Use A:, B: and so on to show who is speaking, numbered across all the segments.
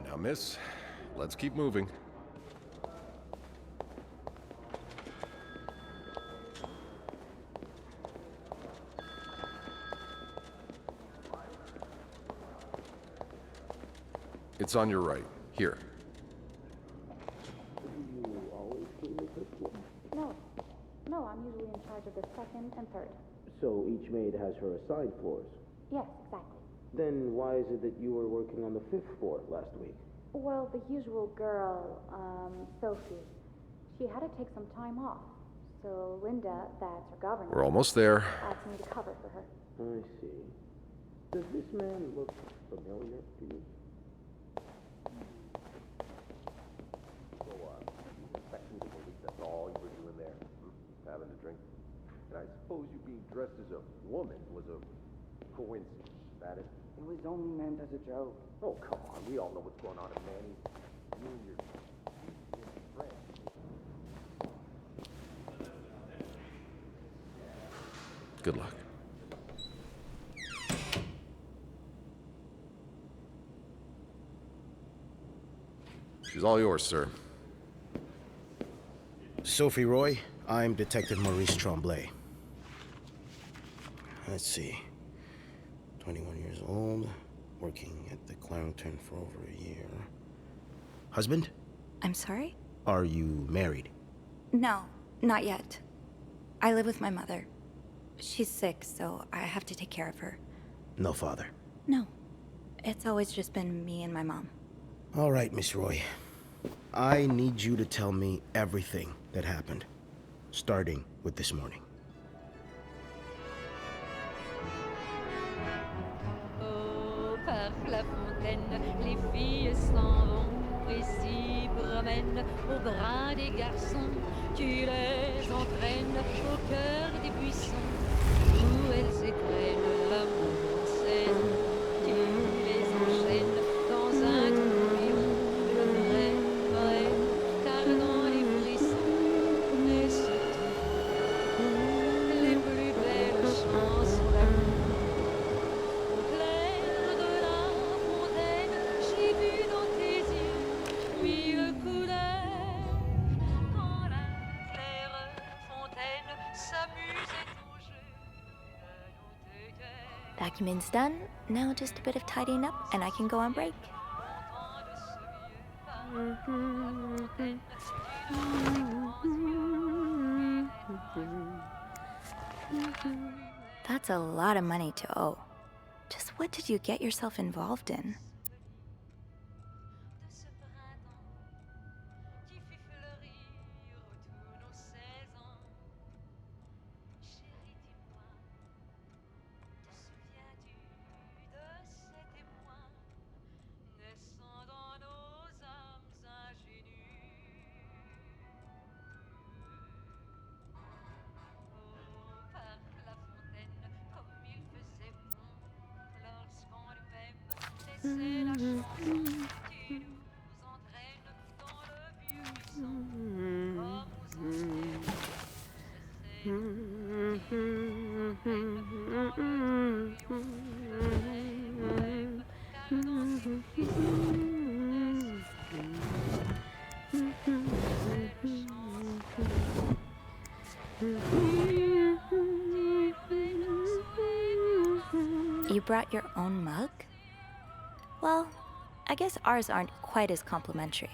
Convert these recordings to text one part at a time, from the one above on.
A: Now, miss, let's keep moving. It's on your right. Here.
B: No, I'm usually in charge of the second and third.
C: So each maid has her assigned floors?
B: Yes, exactly.
C: Then why is it that you were working on the 5th floor last week?
B: Well, the usual girl, Sophie, she had to take some time off. So Linda, that's her governess,
A: We're almost there.
B: asked me to cover for her.
C: I see. Does this man look familiar to you?
D: So, you expect me to believe that's all you were doing there? Having a drink? And I suppose you being dressed as a woman was a coincidence, is that it?
E: It was only meant as a joke.
D: Oh, come on. We all know what's going on in Manny's. You and your friend.
A: Good luck. She's all yours, sir.
F: Sophie Roy, I'm Detective Maurice Tremblay. Let's see. 21 years old, working at the Clarendon for over a year. Husband?
G: I'm sorry?
F: Are you married?
G: No, not yet. I live with my mother. She's sick, so I have to take care of her.
F: No father?
G: No. It's always just been me and my mom.
F: All right, Miss Roy. I need you to tell me everything that happened, starting with this morning.
H: Oh, par la fontaine, les filles s'en vont et s'y promènent au bras des garçons. Tu les entraînes au cœur des buissons où elles égrènent l'amour en scène. Tu les enchaînes dans un tourbillon, le vrai, car dans les frissons, mais surtout les plus belles chansons d'amour. Au clair de la fontaine, j'ai vu dans tes yeux mille couleurs. Quand la claire fontaine s'amusait au jeu de nos deux cœurs.
G: Document's done. Now just a bit of tidying up and I can go on break.
H: Content de ce vieux parc de la fontaine, tu n'as des grands yeux.
G: That's a lot of money to owe. Just what did you get yourself involved in?
H: De ce printemps qui fit fleurir tous nos 16 ans. Chérie, dis-moi, te souviens-tu de cet émoi naissant dans nos âmes ingénues? Oh, par la fontaine, comme il faisait bon lorsqu'on nous-mêmes laissait la chanson qui nous entraîne dans le vieux buisson, comme aux anciennes. C'est car dans ces frissons
G: You brought your own mug? Well, I guess ours aren't quite as complimentary.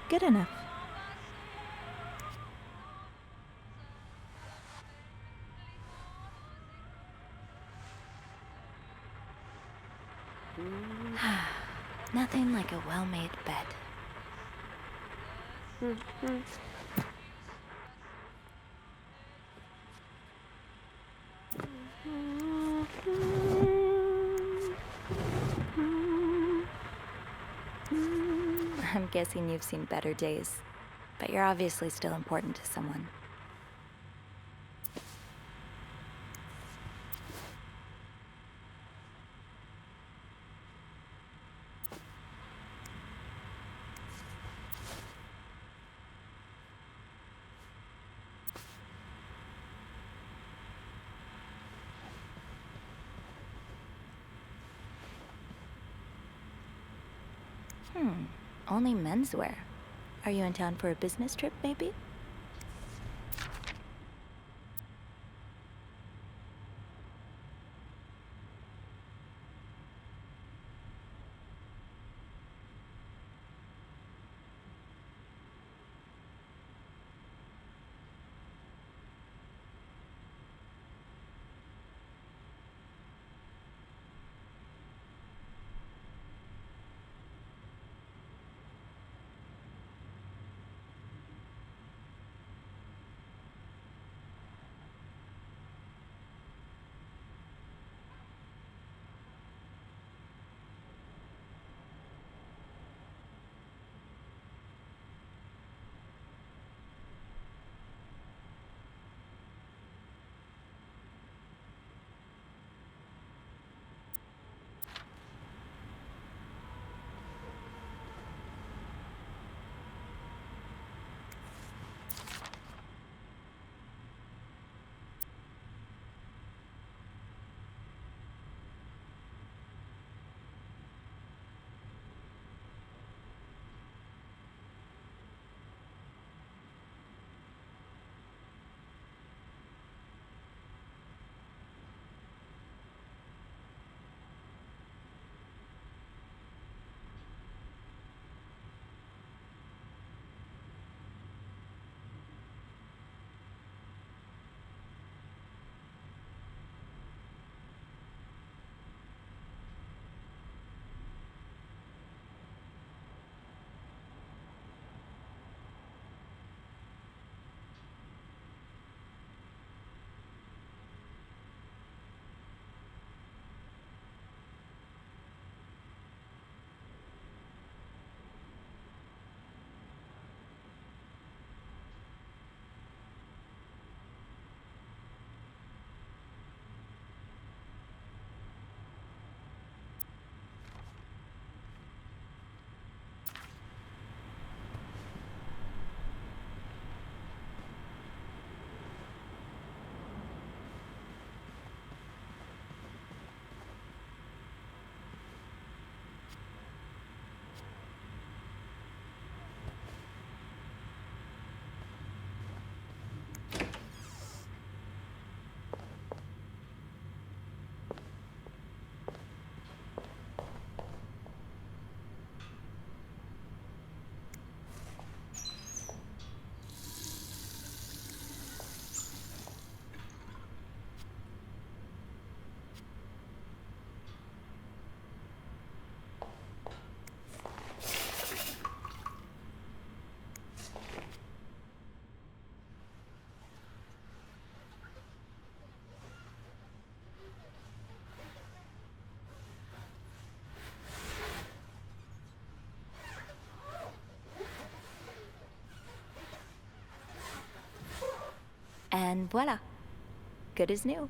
G: Good enough. Nothing like a well-made bed. I'm guessing you've seen better days, but you're obviously still important to someone. Only menswear. Are you in town for a business trip, maybe? And voila, good as new.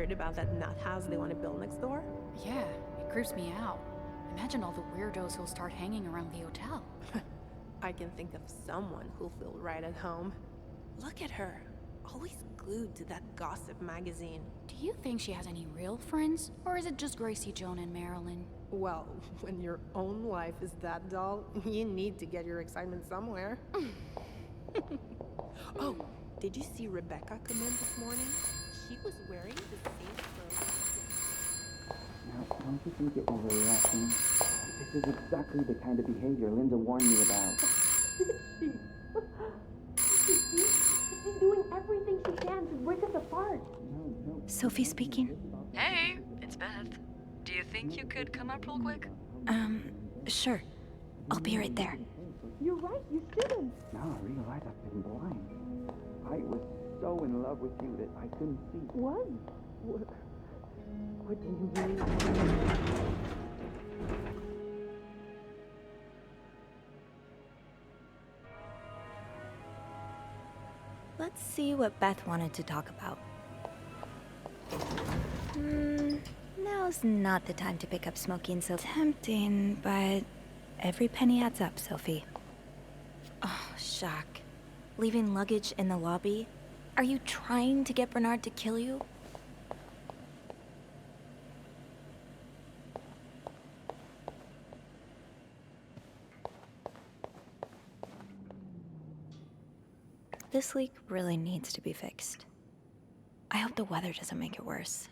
I: heard about that nut house they want to build next door?
J: Yeah, it creeps me out. Imagine all the weirdos who'll start hanging around the hotel.
I: I can think of someone who'll feel right at home. Look at her, always glued to that gossip magazine.
J: Do you think she has any real friends? Or is it just Gracie, Joan, and Marilyn?
I: Well, when your own life is that dull, you need to get your excitement somewhere. Oh, did you see Rebecca come in this morning? She was wearing the same clothes.
C: Now, don't you think you're overreacting? This is exactly the kind of behavior Linda warned me about.
B: She's doing everything she can to break us apart.
G: Sophie speaking.
K: Hey, it's Beth. Do you think you could come up real quick?
G: Sure. I'll be right there.
B: You're right, you shouldn't.
C: Now I realize I've been blind. I was so in love with you that I couldn't see.
B: What?
C: What do you mean?
G: Let's see what Beth wanted to talk about. Now's not the time to pick up smoking, so tempting, but every penny adds up, Sophie. Oh, shock. Leaving luggage in the lobby? Are you trying to get Bernard to kill you? This leak really needs to be fixed. I hope the weather doesn't make it worse.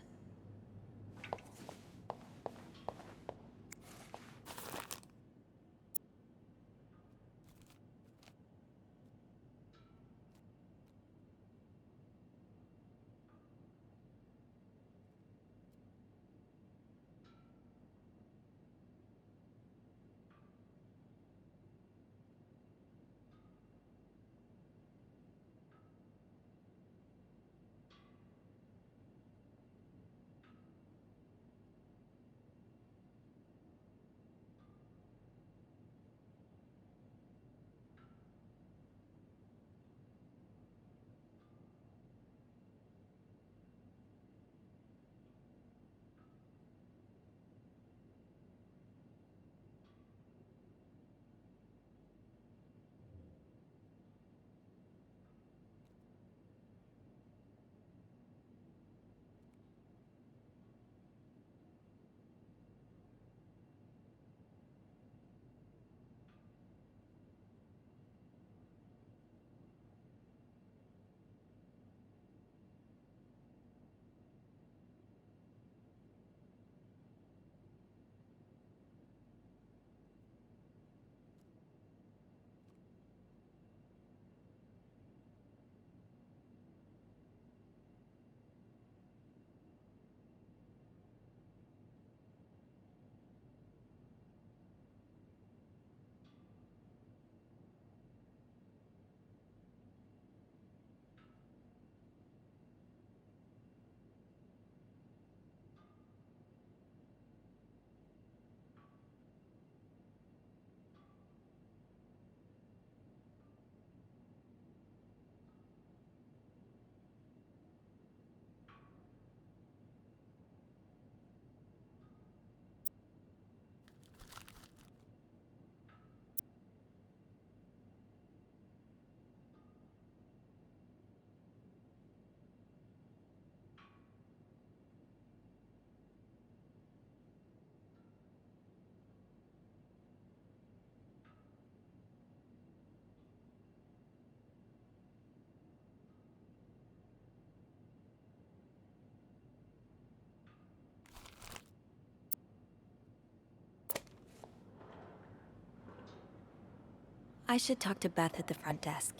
G: I should talk to Beth at the front desk.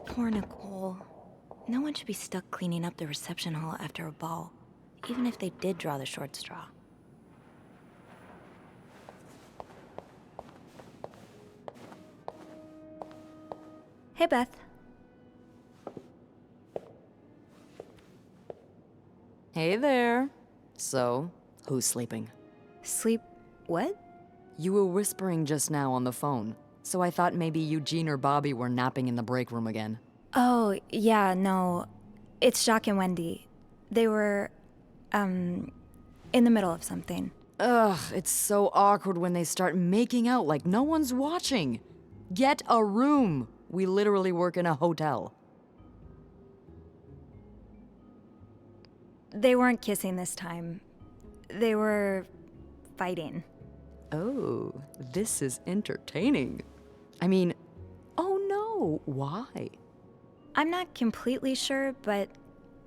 G: Poor Nicole. No one should be stuck cleaning up the reception hall after a ball, even if they did draw the short straw. Hey, Beth.
K: Hey there. So, who's sleeping?
G: Sleep what?
K: You were whispering just now on the phone. so I thought maybe Eugene or Bobby were napping in the break room again.
G: Oh, yeah, no. It's Jacques and Wendy. They were, in the middle of something.
K: Ugh, it's so awkward when they start making out like no one's watching. Get a room. We literally work in a hotel.
G: They weren't kissing this time. They were fighting.
K: Oh, this is entertaining. I mean, oh no, why?
G: I'm not completely sure, but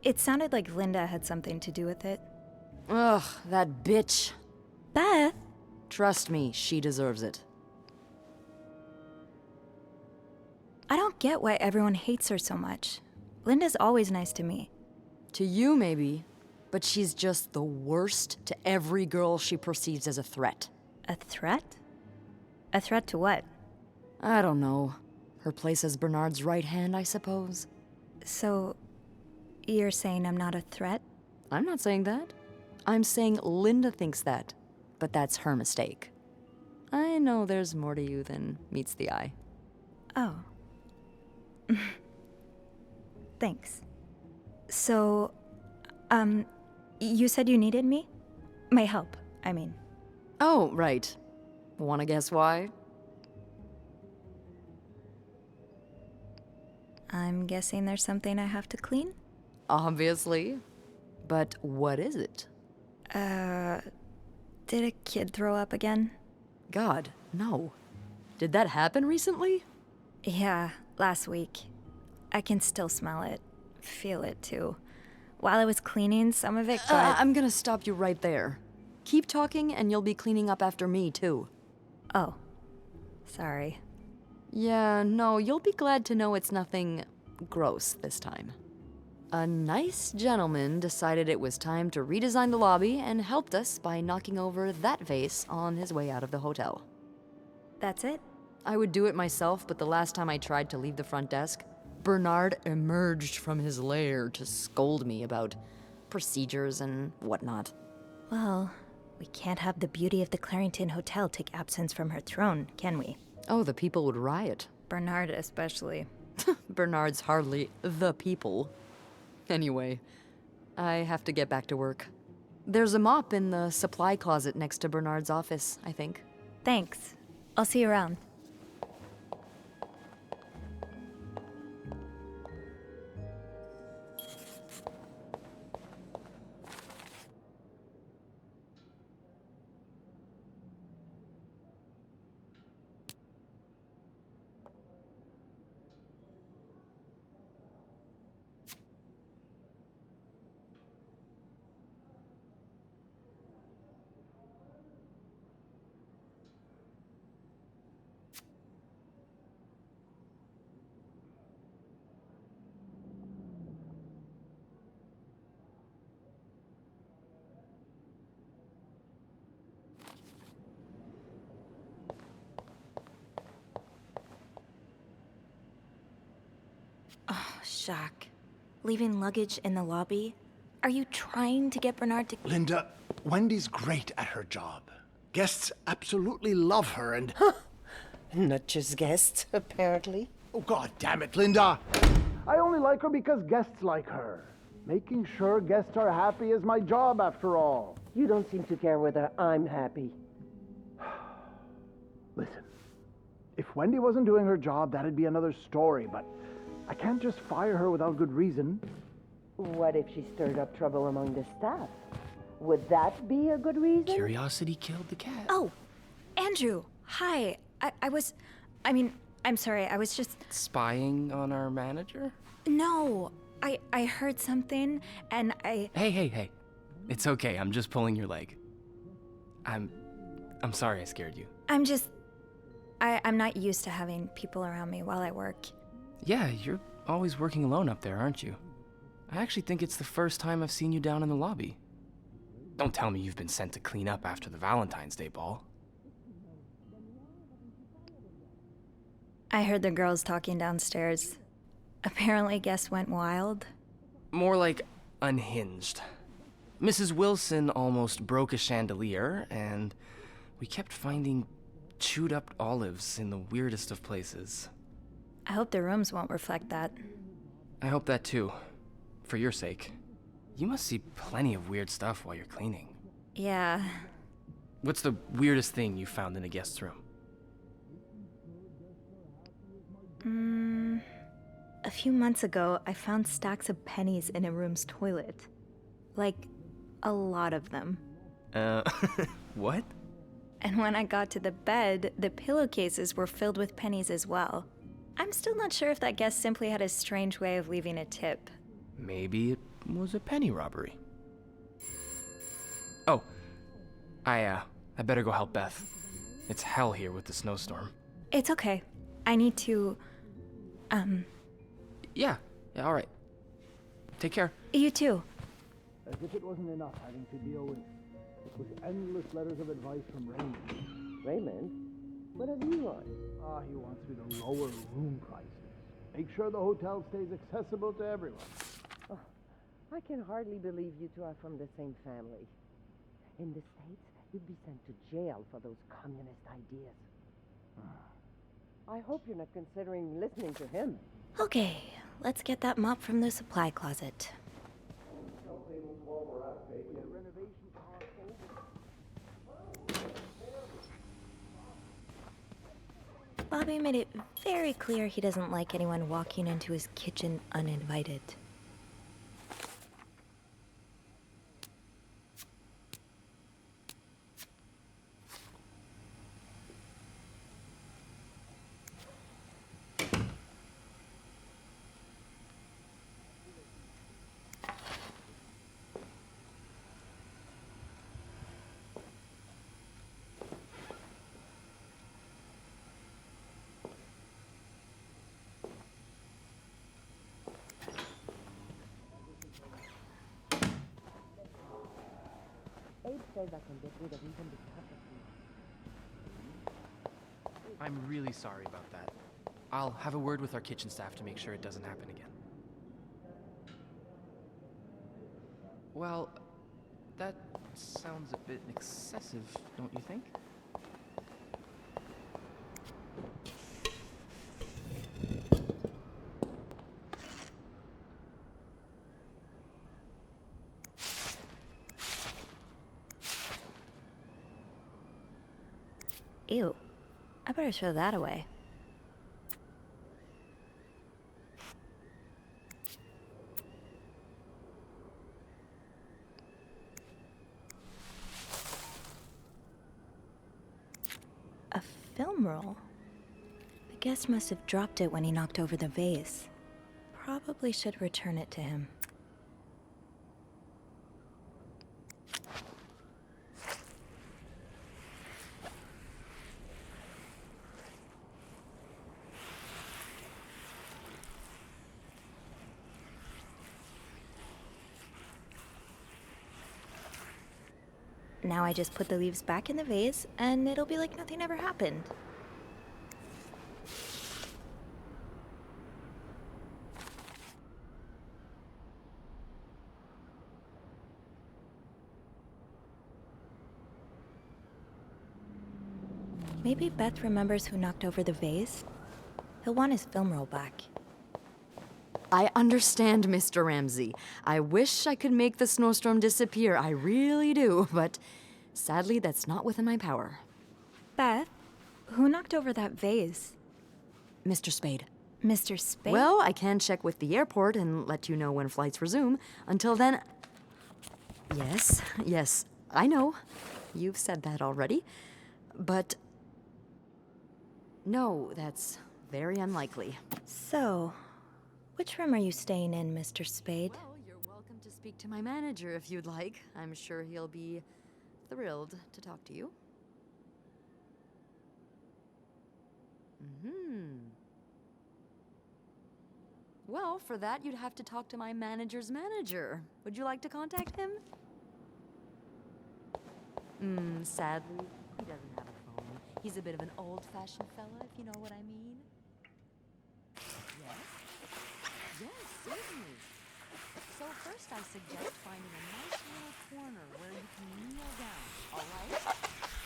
G: it sounded like Linda had something to do with it.
K: Ugh, that bitch.
G: Beth?
K: Trust me, she deserves it.
G: I don't get why everyone hates her so much. Linda's always nice to me.
K: To you, maybe, but she's just the worst to every girl she perceives as a threat.
G: A threat? A threat to what?
K: I don't know. Her place as Bernard's right hand, I suppose.
G: So, you're saying I'm not a threat?
K: I'm not saying that. I'm saying Linda thinks that, but that's her mistake. I know there's more to you than meets the eye.
G: Oh. Thanks. So, you said you needed me? My help, I mean.
K: Oh, right. Wanna guess why?
G: I'm guessing there's something I have to clean?
K: Obviously. But what is it?
G: Did a kid throw up again?
K: God, no. Did that happen recently?
G: Yeah, last week. I can still smell it. Feel it, too. While I was cleaning, some of it got...
K: I'm gonna stop you right there. Keep talking and you'll be cleaning up after me, too.
G: Oh. Sorry.
K: Yeah, no, you'll be glad to know it's nothing gross this time. A nice gentleman decided it was time to redesign the lobby and helped us by knocking over that vase on his way out of the hotel.
G: That's it?
K: I would do it myself, but the last time I tried to leave the front desk, Bernard emerged from his lair to scold me about procedures and whatnot.
G: Well, we can't have the beauty of the Clarington Hotel take absence from her throne, can we?
K: Oh, the people would riot.
G: Bernard especially.
K: Bernard's hardly the people. Anyway, I have to get back to work. There's a mop in the supply closet next to Bernard's office, I think.
G: Thanks. I'll see you around. Oh, Jacques. Leaving luggage in the lobby? Are you trying to get Bernard to...
L: Linda, Wendy's great at her job. Guests absolutely love her and...
E: Not just guests, apparently.
L: Oh, God damn it, Linda! I only like her because guests like her. Making sure guests are happy is my job, after all.
E: You don't seem to care whether I'm happy.
L: Listen, if Wendy wasn't doing her job, that'd be another story, but I can't just fire her without good reason.
E: What if she stirred up trouble among the staff? Would that be a good reason?
M: Curiosity killed the cat.
G: Oh, Andrew. Hi. I'm sorry. I was just...
M: Spying on our manager?
G: No. I heard something, and I...
M: Hey. It's okay. I'm just pulling your leg. I'm sorry I scared you.
G: I'm not used to having people around me while I work.
M: Yeah, you're always working alone up there, aren't you? I actually think it's the first time I've seen you down in the lobby. Don't tell me you've been sent to clean up after the Valentine's Day ball.
G: I heard the girls talking downstairs. Apparently guests went wild.
M: More like unhinged. Mrs. Wilson almost broke a chandelier, and we kept finding chewed up olives in the weirdest of places.
G: I hope the rooms won't reflect that.
M: I hope that too. For your sake. You must see plenty of weird stuff while you're cleaning.
G: Yeah.
M: What's the weirdest thing you found in a guest's room?
G: A few months ago, I found stacks of pennies in a room's toilet. Like, a lot of them.
M: What?
G: And when I got to the bed, the pillowcases were filled with pennies as well. I'm still not sure if that guest simply had a strange way of leaving a tip.
M: Maybe it was a penny robbery. Oh, I better go help Beth. It's hell here with the snowstorm.
G: It's okay. I need to,
M: Yeah, all right. Take care.
G: You too.
L: As if it wasn't enough having to deal with endless letters of advice from Raymond.
E: Raymond? What have you on?
L: He wants me to lower room prices. Make sure the hotel stays accessible to everyone.
E: Oh, I can hardly believe you two are from the same family. In the States, you'd be sent to jail for those communist ideas. I hope you're not considering listening to him.
G: Okay, let's get that mop from the supply closet. Bobby made it very clear he doesn't like anyone walking into his kitchen uninvited.
E: Abe says I can get rid of even the toughest.
M: I'm really sorry about that. I'll have a word with our kitchen staff to make sure it doesn't happen again. Well, that sounds a bit excessive, don't you think?
G: Ew. I better throw that away. A film roll? The guest must have dropped it when he knocked over the vase. Probably should return it to him. Now I just put the leaves back in the vase, and it'll be like nothing ever happened. Maybe Beth remembers who knocked over the vase. He'll want his film roll back.
K: I understand, Mr. Ramsey. I wish I could make the snowstorm disappear. I really do, but sadly, that's not within my power.
G: Beth, who knocked over that vase?
K: Mr. Spade.
G: Mr. Spade?
K: Well, I can check with the airport and let you know when flights resume. Until then... Yes, I know. You've said that already. But... no, that's very unlikely.
G: So... which room are you staying in, Mr. Spade?
K: Well, you're welcome to speak to my manager if you'd like. I'm sure he'll be thrilled to talk to you. Well, for that, you'd have to talk to my manager's manager. Would you like to contact him? Sadly, he doesn't have a phone. He's a bit of an old-fashioned fella, if you know what I mean. Yes, certainly. So first I suggest finding a nice little corner where you can kneel down, all right?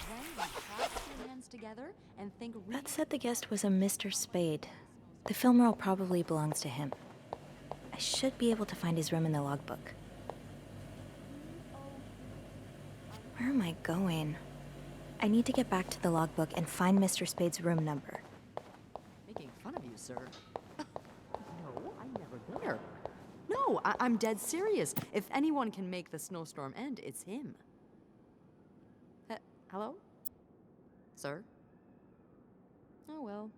K: Then you clasp your hands together and think.
G: Beth said the guest was a Mr. Spade. The film roll probably belongs to him. I should be able to find his room in the logbook. Where am I going? I need to get back to the logbook and find Mr. Spade's room number.
K: Making fun of you, sir. No, I'm never there. No, I'm dead serious. If anyone can make the snowstorm end, it's him. Hello? Sir? Oh, well.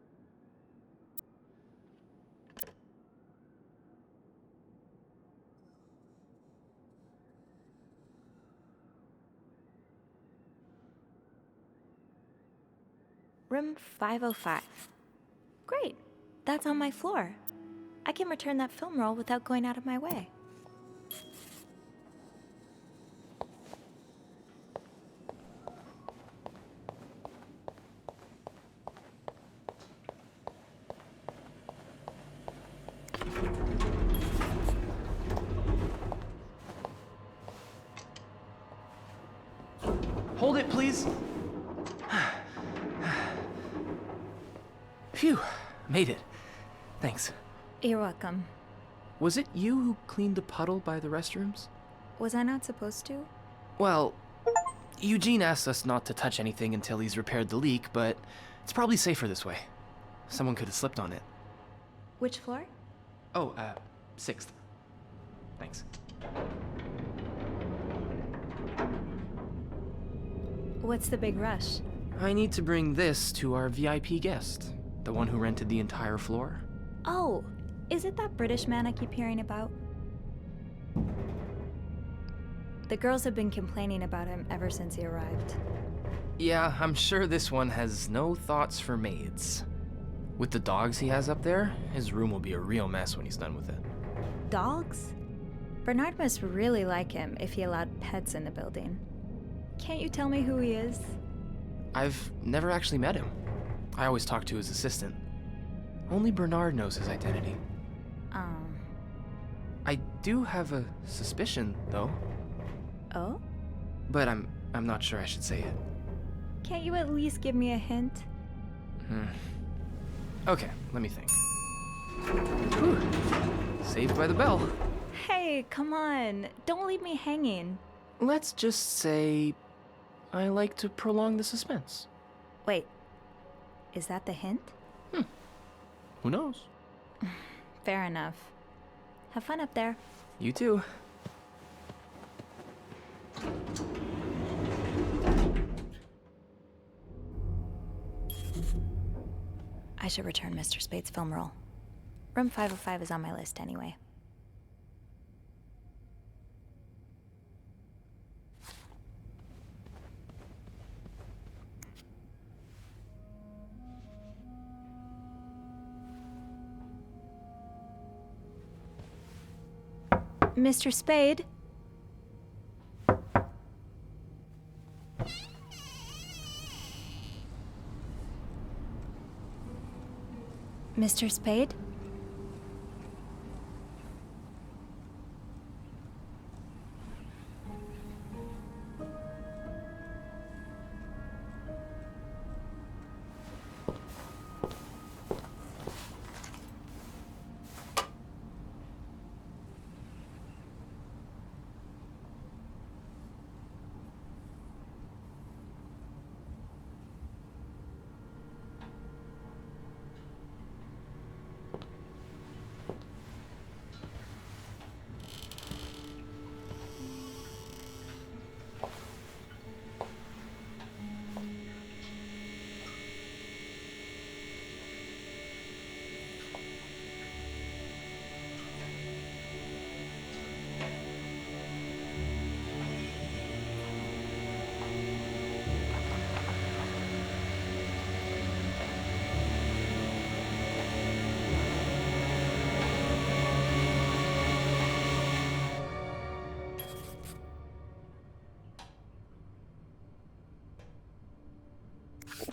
G: Room 505. Great. That's on my floor. I can return that film roll without going out of my way.
M: Hold it, please. Phew, made it. Thanks.
G: You're welcome.
M: Was it you who cleaned the puddle by the restrooms?
G: Was I not supposed to?
M: Well, Eugene asked us not to touch anything until he's repaired the leak, but it's probably safer this way. Someone could have slipped on it.
G: Which floor?
M: Oh, 6th. Thanks.
G: What's the big rush?
M: I need to bring this to our VIP guest, the one who rented the entire floor.
G: Oh, is it that British man I keep hearing about? The girls have been complaining about him ever since he arrived.
M: Yeah, I'm sure this one has no thoughts for maids. With the dogs he has up there, his room will be a real mess when he's done with it.
G: Dogs? Bernard must really like him if he allowed pets in the building. Can't you tell me who he is?
M: I've never actually met him. I always talk to his assistant. Only Bernard knows his identity. I do have a suspicion, though.
G: Oh?
M: But I'm not sure I should say it.
G: Can't you at least give me a hint?
M: Okay, let me think. Whew. Saved by the bell.
G: Hey, come on. Don't leave me hanging.
M: Let's just say I like to prolong the suspense.
G: Wait, is that the hint?
M: Who knows?
G: Fair enough. Have fun up there.
M: You too.
G: I should return Mr. Spade's film roll. Room 505 is on my list anyway. Mr. Spade? Mr. Spade?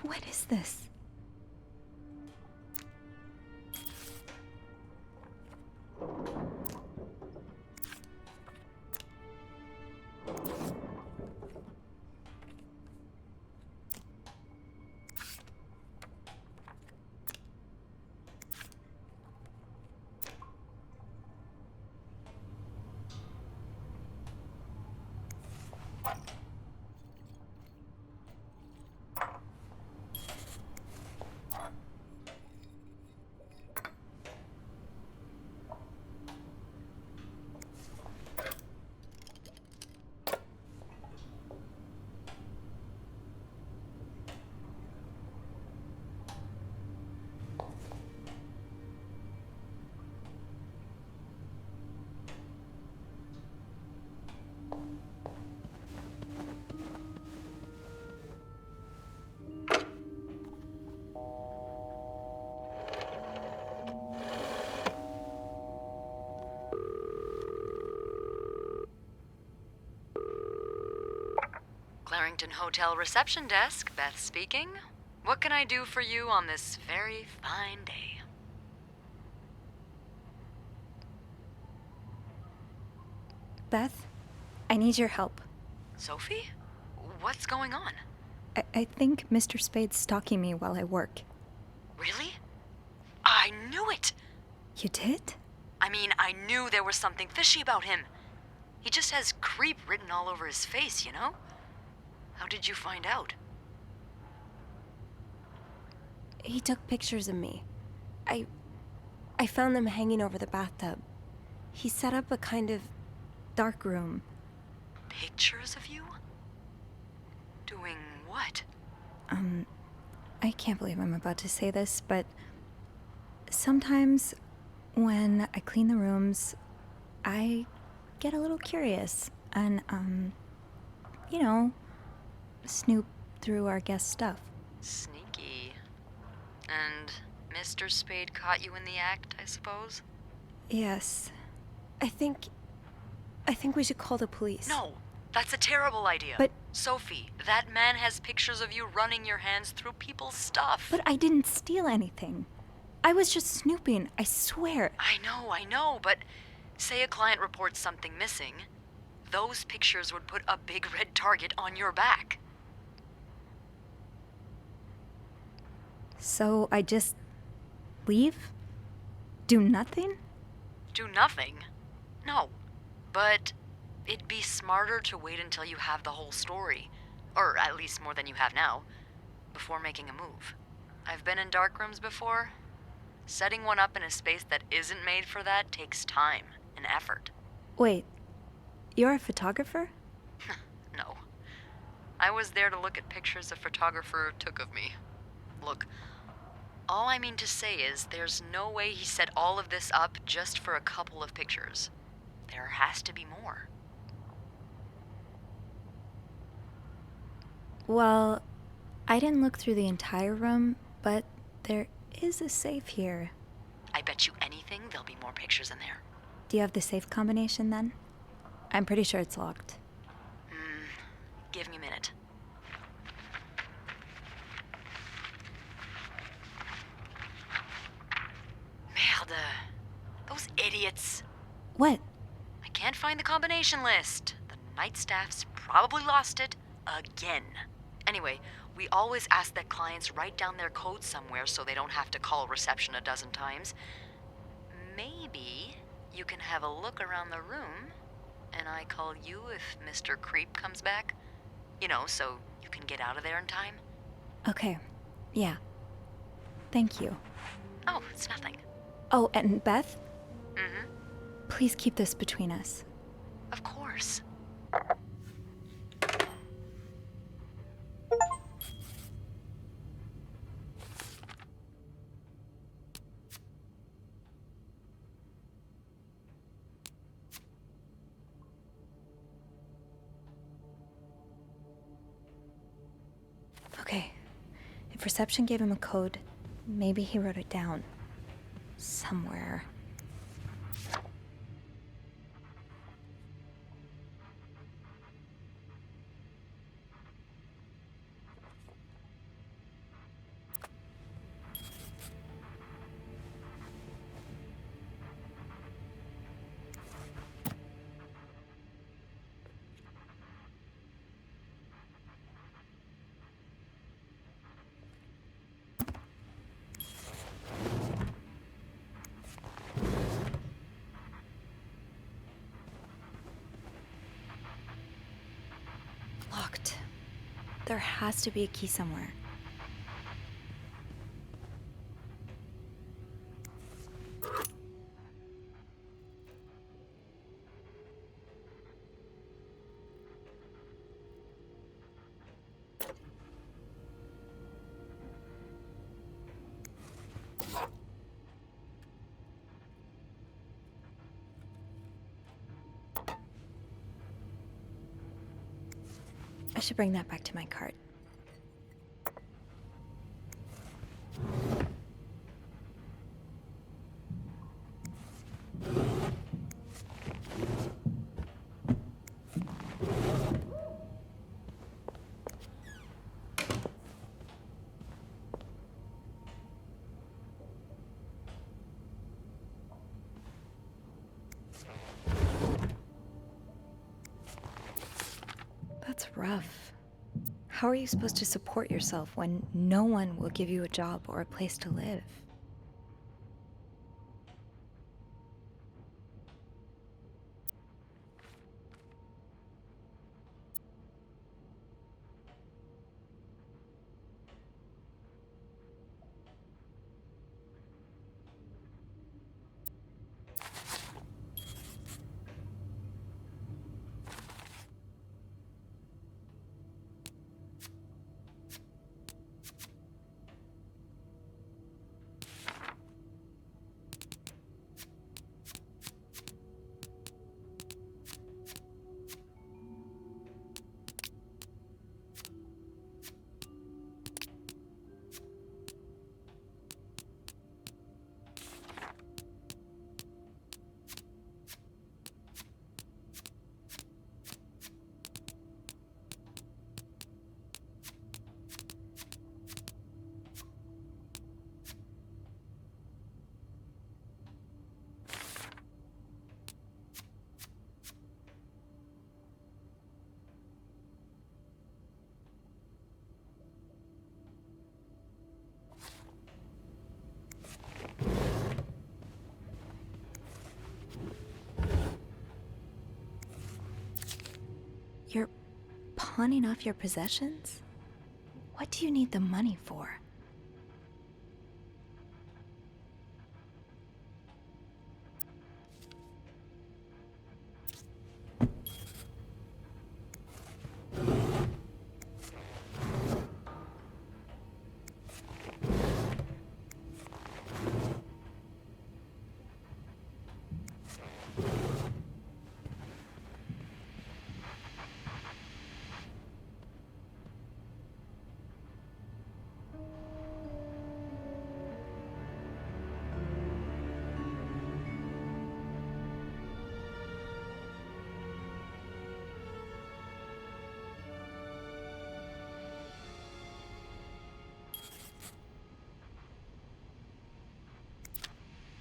G: What is this?
K: Harrington Hotel reception desk, Beth speaking. What can I do for you on this very fine day?
G: Beth, I need your help.
K: Sophie? What's going on?
G: I think Mr. Spade's stalking me while I work.
K: Really? I knew it!
G: You did?
K: I mean, I knew there was something fishy about him. He just has creep written all over his face, you know? How did you find out?
N: He took pictures of me. I found them hanging over the bathtub. He set up a kind of dark room.
K: Pictures of you? Doing what?
G: I can't believe I'm about to say this, but sometimes when I clean the rooms, I get a little curious and, snoop through our guest stuff.
K: Sneaky. And Mr. Spade caught you in the act, I suppose?
N: Yes. I think we should call the police.
K: No, that's a terrible idea.
G: But
K: Sophie, that man has pictures of you running your hands through people's stuff.
G: But I didn't steal anything. I was just snooping, I swear.
K: I know, but say a client reports something missing, those pictures would put a big red target on your back.
G: So I just leave? Do nothing?
K: Do nothing? No, but it'd be smarter to wait until you have the whole story, or at least more than you have now, before making a move. I've been in dark rooms before. Setting one up in a space that isn't made for that takes time and effort.
G: Wait, you're a photographer?
K: No. I was there to look at pictures a photographer took of me. Look, all I mean to say is there's no way he set all of this up just for a couple of pictures. There has to be more.
G: Well, I didn't look through the entire room, but there is a safe here.
K: I bet you anything there'll be more pictures in there.
G: Do you have the safe combination then? I'm pretty sure it's locked.
K: Give me a minute. Merde. Those idiots.
G: What?
K: I can't find the combination list. The night staff's probably lost it again. Anyway, we always ask that clients write down their code somewhere so they don't have to call reception a dozen times. Maybe you can have a look around the room, and I call you if Mr. Creep comes back. You know, so you can get out of there in time.
G: Okay, yeah. Thank you.
K: Oh, it's nothing.
G: Oh, and Beth?
K: Mm-hmm.
G: Please keep this between us.
K: Of course.
G: Okay, if reception gave him a code, maybe he wrote it down. Somewhere. Locked. There has to be a key somewhere. I should bring that back to my cart. rough. How are you supposed to support yourself when no one will give you a job or a place to live? You're pawning off your possessions? What do you need the money for?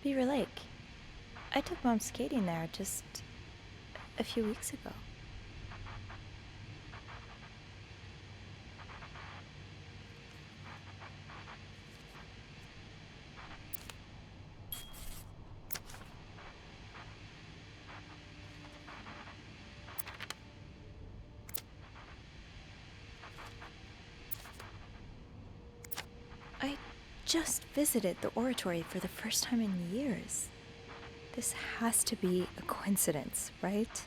G: Beaver Lake. I took Mom skating there just a few weeks ago. I just visited the oratory for the first time in years. This has to be a coincidence, right?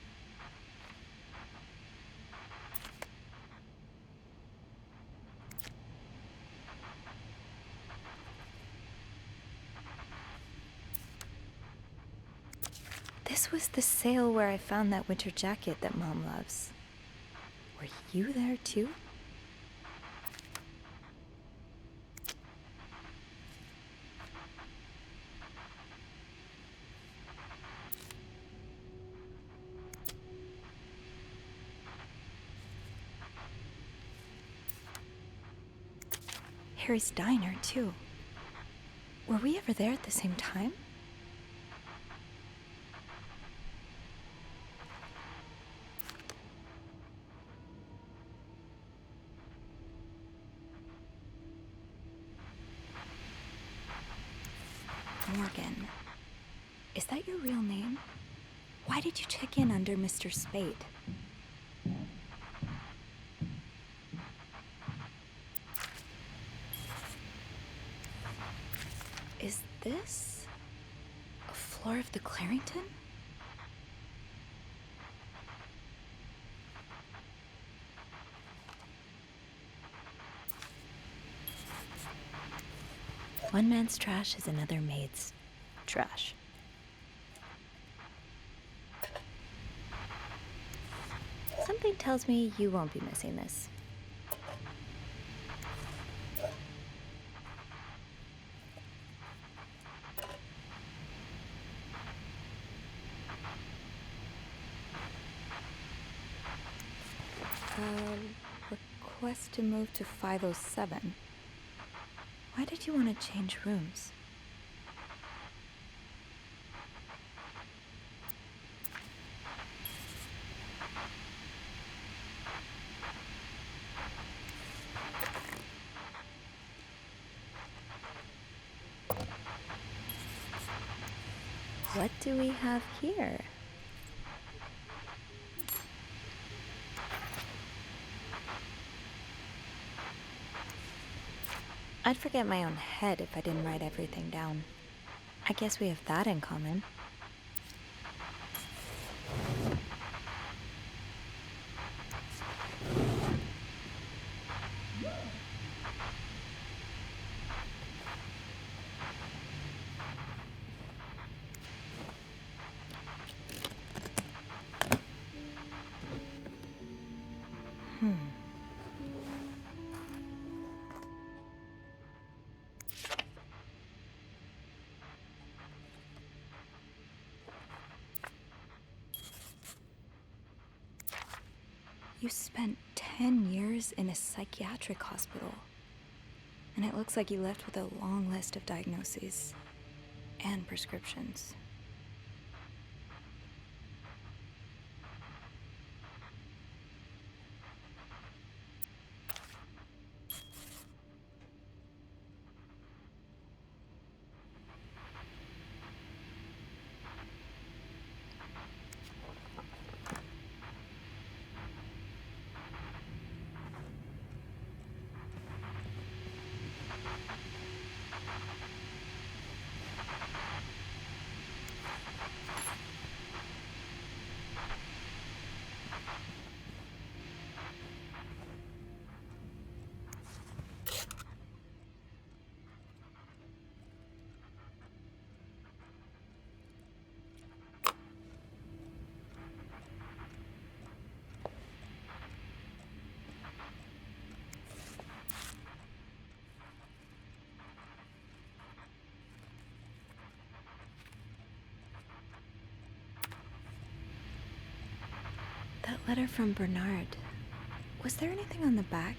G: This was the sale where I found that winter jacket that Mom loves. Were you there too? Harry's diner, too. Were we ever there at the same time? Morgan. Is that your real name? Why did you check in under Mr. Spade? Is this a floor of the Clarington? One man's trash is another maid's trash. Something tells me you won't be missing this. Request to move to 507. Why did you want to change rooms? What do we have here? I'd forget my own head if I didn't write everything down. I guess we have that in common. You spent 10 years in a psychiatric hospital. And it looks like you left with a long list of diagnoses and prescriptions. That letter from Bernard. Was there anything on the back?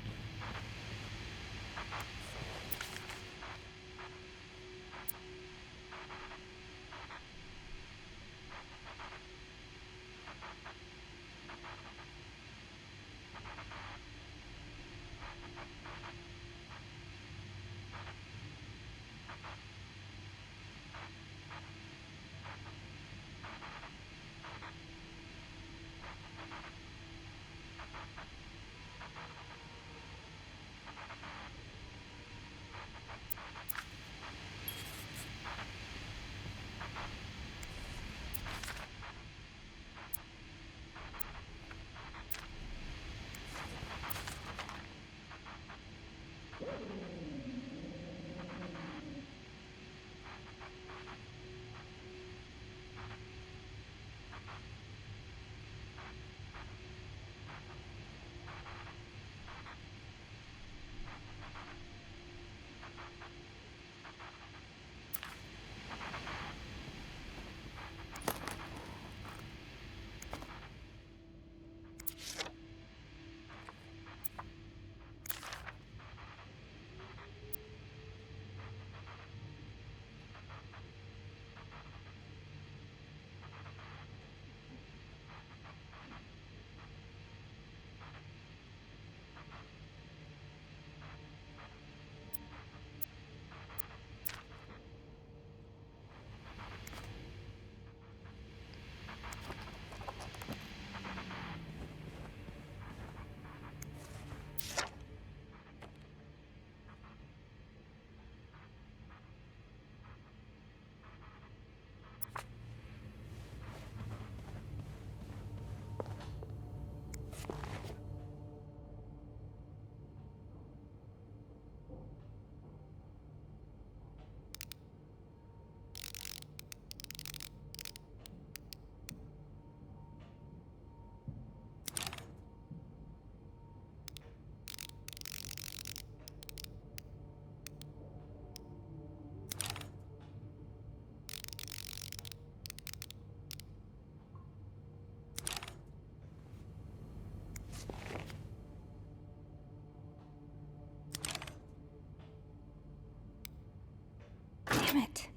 G: Damn it.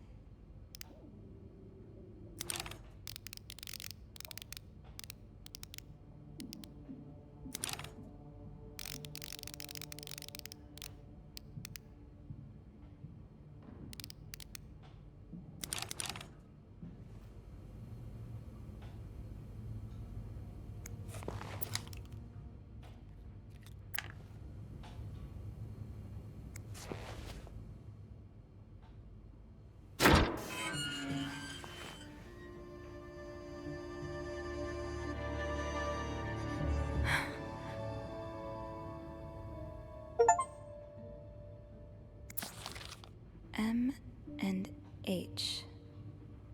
G: M and H.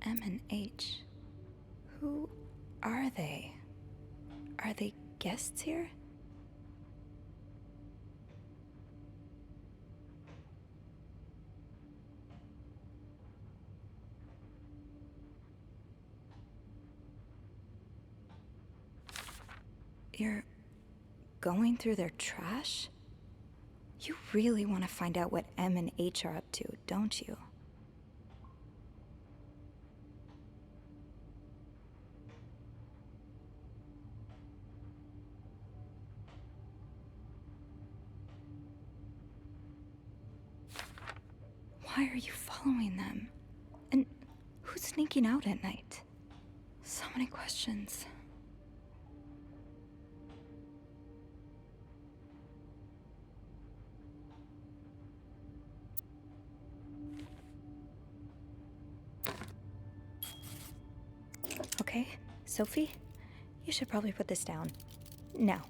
G: M and H. Who are they? Are they guests here? You're going through their trash? You really want to find out what M and H are up to, don't you? Why are you following them? And who's sneaking out at night? So many questions. Okay, Sophie, you should probably put this down. Now.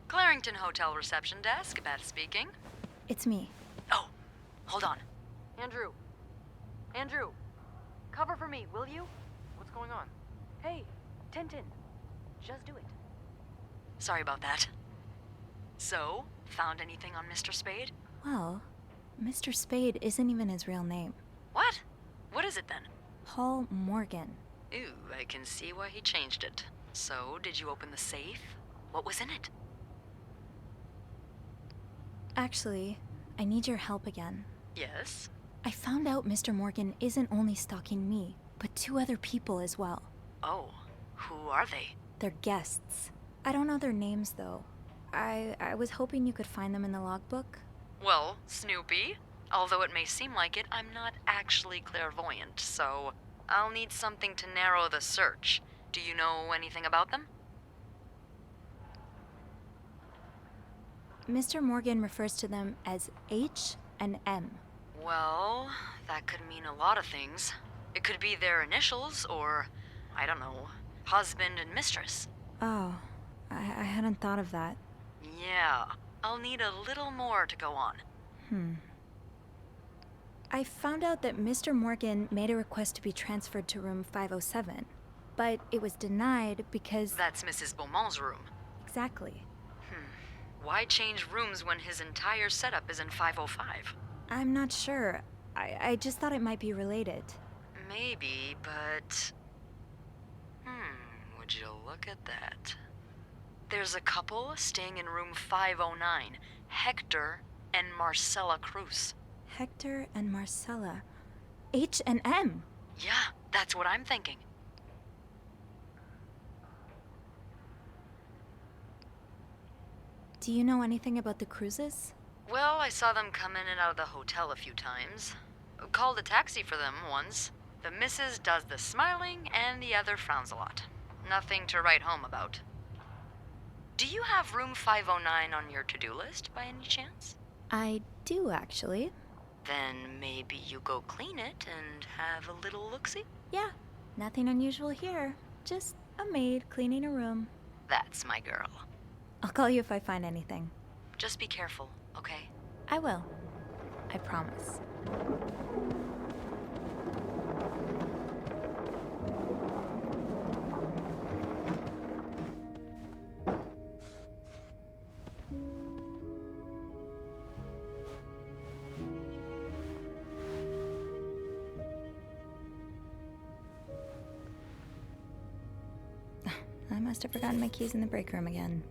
K: Clarington Hotel reception desk, Beth speaking.
G: It's me.
K: Oh, hold on. Andrew. Andrew. Cover for me, will you?
M: What's going on?
K: Hey, Tintin. Just do it. Sorry about that. So, found anything on Mr. Spade?
G: Well, Mr. Spade isn't even his real name.
K: What? What is it then?
G: Paul Morgan.
K: Ooh, I can see why he changed it. So, did you open the safe? What was in it?
G: Actually, I need your help again.
K: Yes?
G: I found out Mr. Morgan isn't only stalking me, but 2 other people as well.
K: Oh, who are they?
G: They're guests. I don't know their names, though. I was hoping you could find them in the logbook.
K: Well, Snoopy. Although it may seem like it, I'm not actually clairvoyant, so I'll need something to narrow the search. Do you know anything about them?
G: Mr. Morgan refers to them as H and M.
K: Well, that could mean a lot of things. It could be their initials, or, I don't know, husband and mistress.
G: Oh, I hadn't thought of that.
K: Yeah, I'll need a little more to go on.
G: I found out that Mr. Morgan made a request to be transferred to room 507, but it was denied because...
K: That's Mrs. Beaumont's room.
G: Exactly.
K: Why change rooms when his entire setup is in 505?
G: I'm not sure. I just thought it might be related.
K: Maybe, but... would you look at that? There's a couple staying in room 509, Hector and Marcella Cruz.
G: Hector and Marcella. H and M.
K: Yeah, that's what I'm thinking.
G: Do you know anything about the Cruzes?
K: Well, I saw them come in and out of the hotel a few times. Called a taxi for them once. The missus does the smiling and the other frowns a lot. Nothing to write home about. Do you have room 509 on your to-do list by any chance?
G: I do, actually.
K: Then maybe you go clean it and have a little look-see?
G: Yeah, nothing unusual here. Just A maid cleaning a room.
K: That's my girl.
G: I'll call you if I find anything.
K: Just be careful, okay?
G: I will. I promise. I must have forgotten my keys in the break room again.